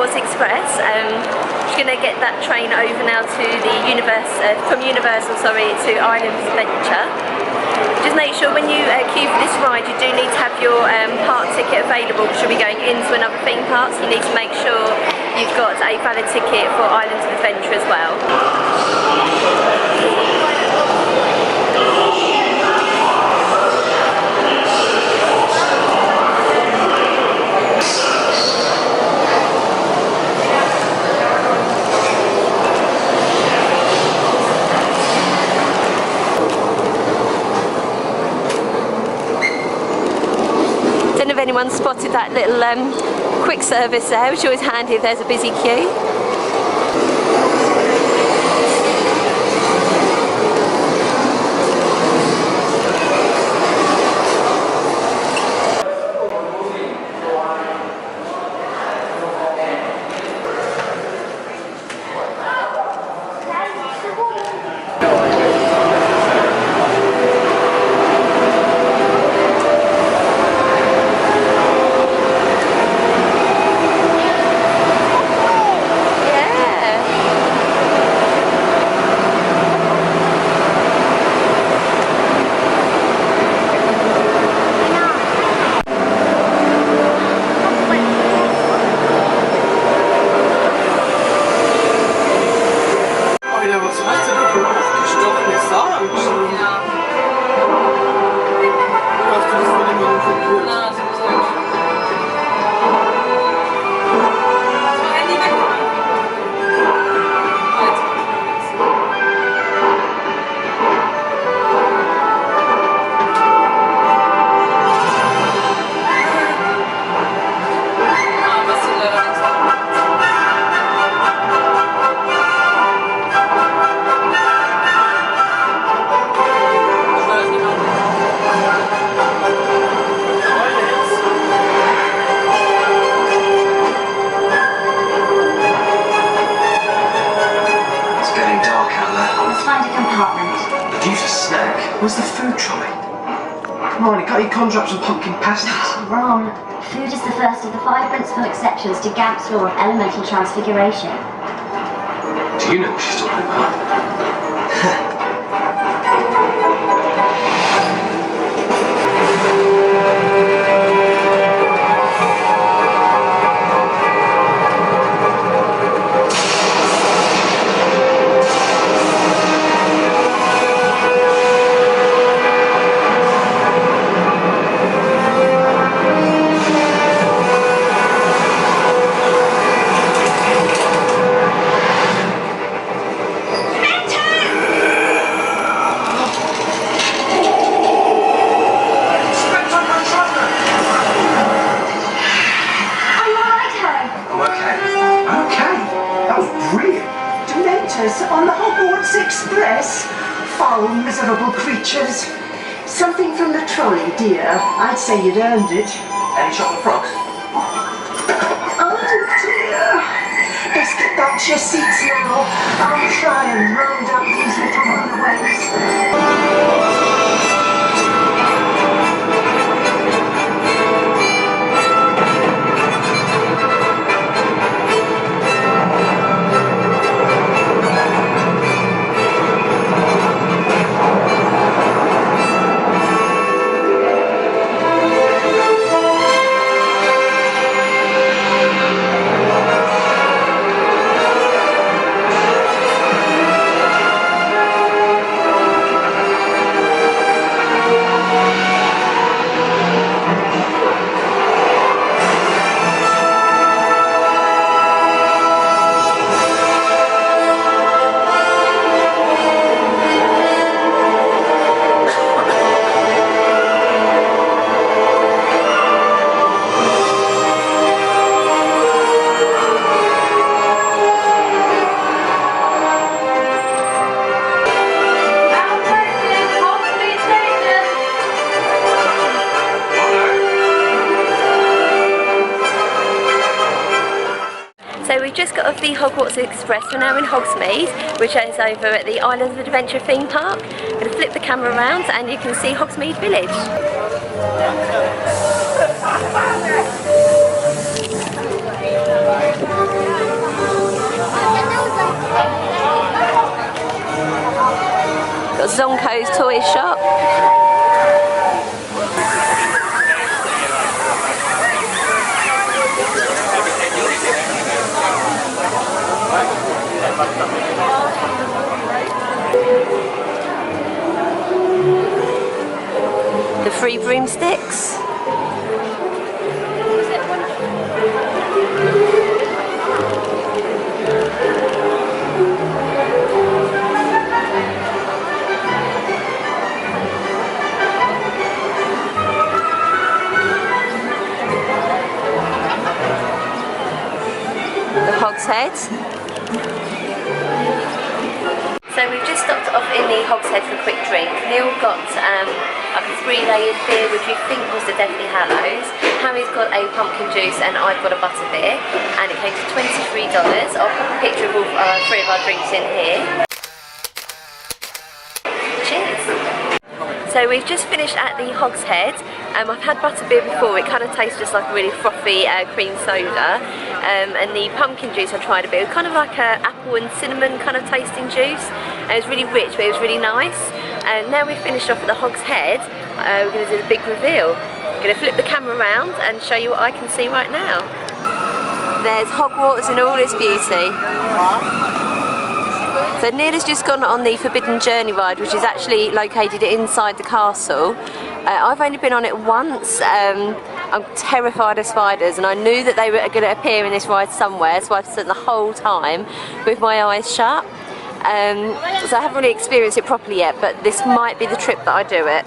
Hogwarts Express. We're going to get that train over now to the from Universal, to Islands Adventure. Just make sure when you queue for this ride, you do need to have your park ticket available because you'll be going into another theme park, so you need to make sure you've got a valid ticket for Islands of Adventure as well. Don't know if anyone spotted that little quick service there, which is always handy if there's a busy queue. Where's the food trolley? Come on, you can't eat contracts and pumpkin pasties. Wrong. Food is the first of the 5 principal exceptions to Gamp's law of elemental transfiguration. Do you know what she's talking about? On the Hogwarts Express? Foul, miserable creatures. Something from the trolley, dear. I'd say you'd earned it. Any chocolate frogs? Oh, dear. Let's get back to your seats now. I'll try and round up these little runaways. So we've just got off the Hogwarts Express. We're now in Hogsmeade, which is over at the Islands of Adventure theme park. I'm going to flip the camera around and you can see Hogsmeade Village. Zonko's toy shop. The free broomsticks. The Hogshead. So we've just stopped off in the Hogshead for a quick drink. Neil got like a 3-layered beer, which we think was the Deathly Hallows. Harry's got a pumpkin juice and I've got a butter beer, and it came to $23. I'll put a picture of all 3 of our drinks in here. Cheers! So we've just finished at the Hogshead. I've had butterbeer before. It kind of tastes just like a really frothy cream soda, and the pumpkin juice I tried a bit. It was kind of like a apple and cinnamon kind of tasting juice. And it was really rich, but it was really nice. And now we've finished off at the Hogshead, we're going to do the big reveal. I'm going to flip the camera around and show you what I can see right now. There's Hogwarts in all its beauty. So Neil has just gone on the Forbidden Journey ride, which is actually located inside the castle. I've only been on it once. I'm terrified of spiders, and I knew that they were going to appear in this ride somewhere, so I've spent the whole time with my eyes shut. So I haven't really experienced it properly yet, but this might be the trip that I do it.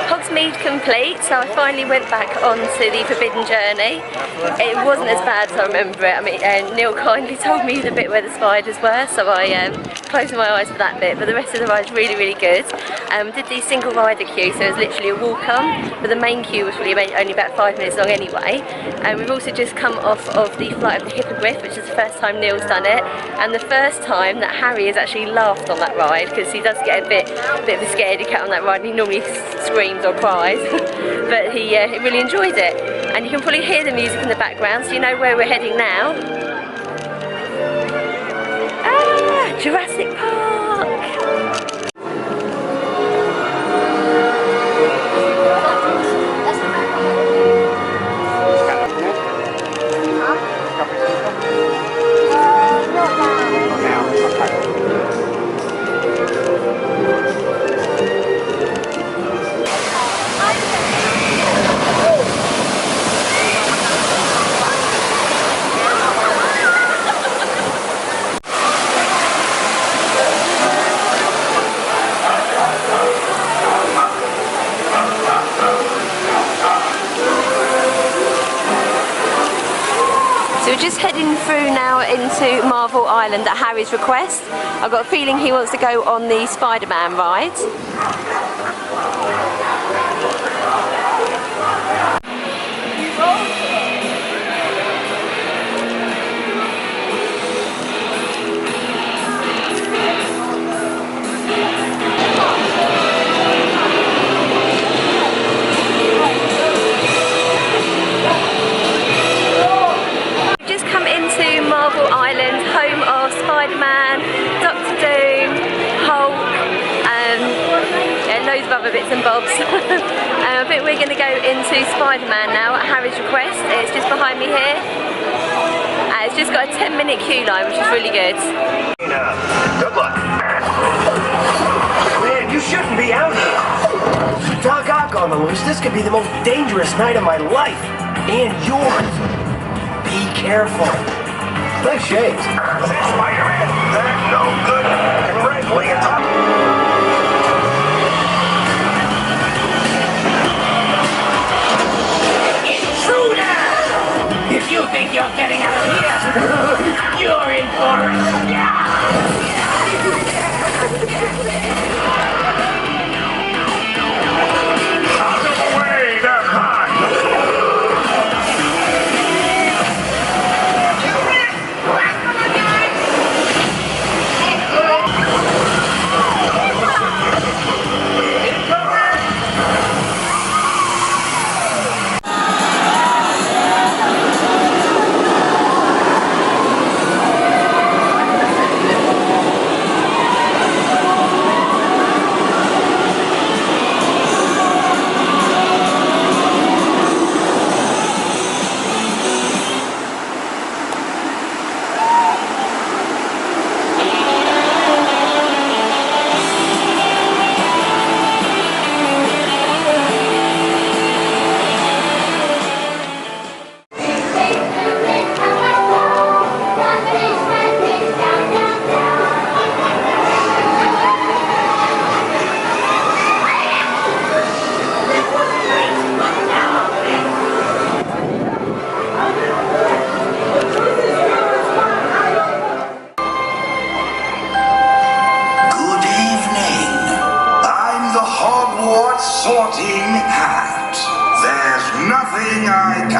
Hogsmeade complete, so I finally went back onto the Forbidden Journey. It wasn't as bad as I remember it. I mean, Neil kindly told me the bit where the spiders were, so I closed my eyes for that bit, but the rest of the ride's really, really good. Did the single rider queue, so it was literally a walk-on, but the main queue was really only about 5 minutes long anyway. And we've also just come off of the flight of the Hippogriff, which is the first time Neil's done it, and the first time that Harry has actually laughed on that ride, because he does get a bit of a scaredy cat on that ride, and he normally screams or cries, but he really enjoyed it. And you can probably hear the music in the background, so you know where we're heading now. Ah, Jurassic Park! So we're just heading through now into Marvel Island at Harry's request. I've got a feeling he wants to go on the Spider-Man ride. Marvel Island, home of Spider-Man, Doctor Doom, Hulk, yeah, loads of other bits and bobs. I think we're going to go into Spider-Man now at Harry's request. It's just behind me here. It's just got a 10-minute queue line, which is really good. Good luck. Man, you shouldn't be out here. Doc Ock on the loose. This could be the most dangerous night of my life. And yours. Be careful. Nice shades. That's Spider-Man. That's no good. Congratulations. Intruder! If you think you're getting out of here, you're in for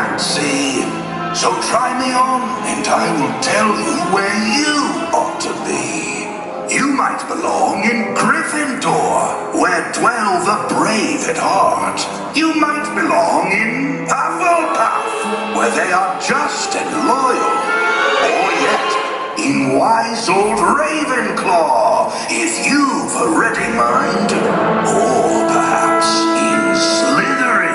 can't see. So try me on, and I will tell you where you ought to be. You might belong in Gryffindor, where dwell the brave at heart. You might belong in Hufflepuff, where they are just and loyal. Or yet, in wise old Ravenclaw, if you've a ready mind. Or perhaps in Slytherin.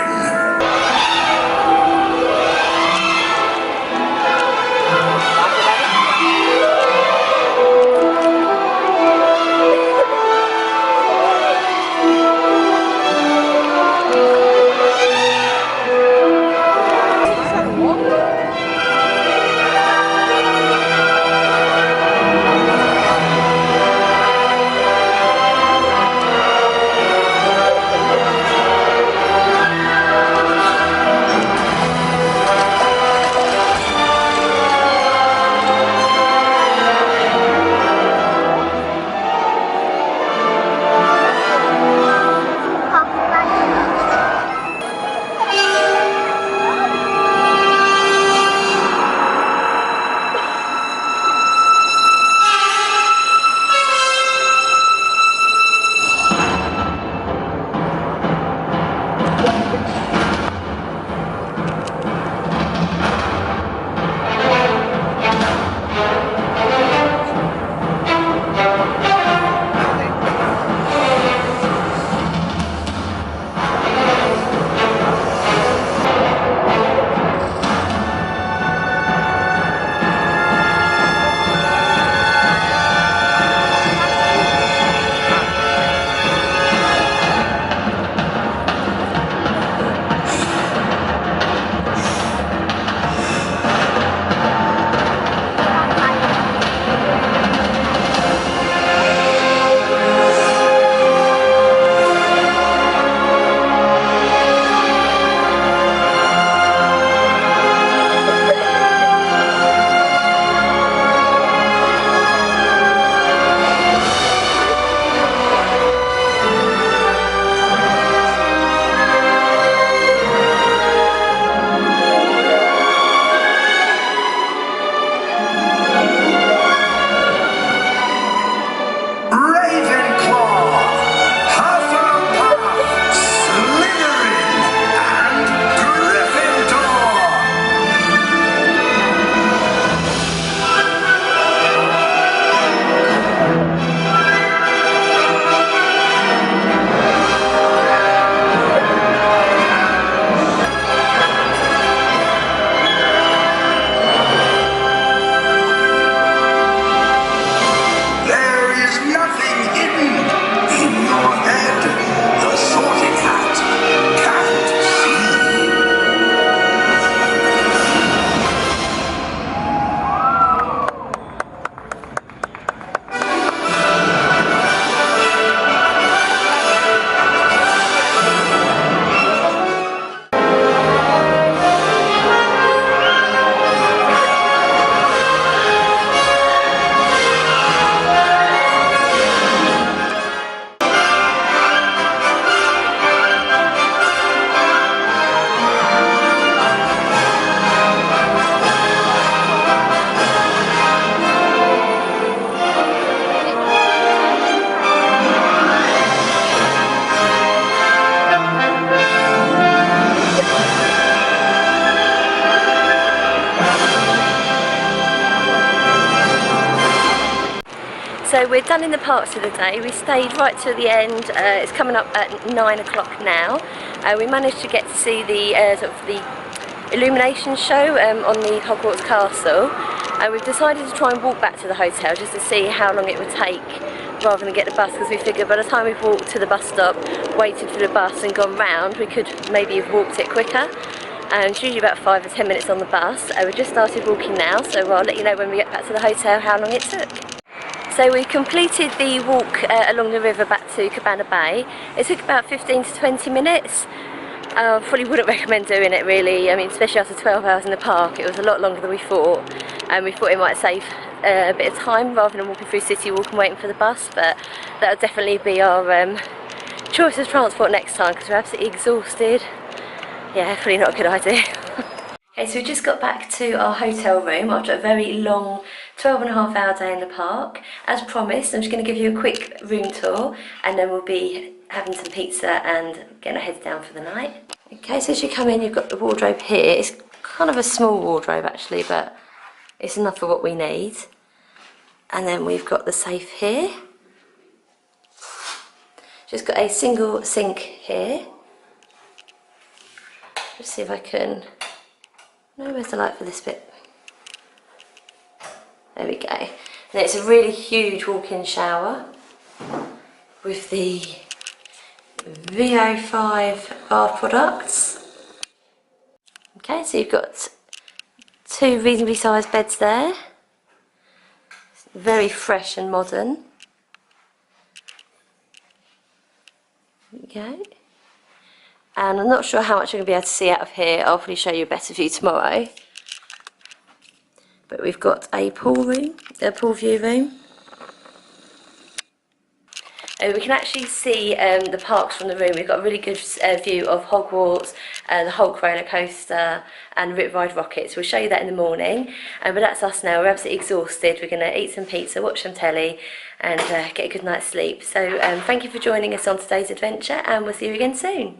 So we're done in the parks for the day. We stayed right till the end. It's coming up at 9 o'clock now. We managed to get to see the sort of the illumination show on the Hogwarts castle. We've decided to try and walk back to the hotel just to see how long it would take rather than get the bus, because we figured by the time we've walked to the bus stop, waited for the bus and gone round, we could maybe have walked it quicker. And it's usually about 5 or 10 minutes on the bus. We've just started walking now, so I'll let you know when we get back to the hotel how long it took. So we completed the walk along the river back to Cabana Bay. It took about 15 to 20 minutes. I probably wouldn't recommend doing it really. I mean, especially after 12 hours in the park, it was a lot longer than we thought. And we thought it might save a bit of time rather than walking through City Walk and waiting for the bus, but that'll definitely be our choice of transport next time because we're absolutely exhausted. Yeah, probably not a good idea. Okay, so we just got back to our hotel room after a very long 12.5-hour day in the park. As promised, I'm just going to give you a quick room tour and then we'll be having some pizza and getting our heads down for the night. Okay, so as you come in, you've got the wardrobe here. It's kind of a small wardrobe actually, but it's enough for what we need. And then we've got the safe here. Just got a single sink here. Let's see if I can... No, where's the light for this bit? There we go. And it's a really huge walk-in shower with the VO5 bath products. Okay, so you've got 2 reasonably sized beds there. Very fresh and modern. There we go. And I'm not sure how much I'm going to be able to see out of here. I'll probably show you a better view tomorrow. But we've got a pool room, a pool view room. We can actually see the parks from the room. We've got a really good view of Hogwarts, the Hulk roller coaster and Rip Ride Rockets. We'll show you that in the morning. But that's us now. We're absolutely exhausted. We're going to eat some pizza, watch some telly and get a good night's sleep. So thank you for joining us on today's adventure and we'll see you again soon.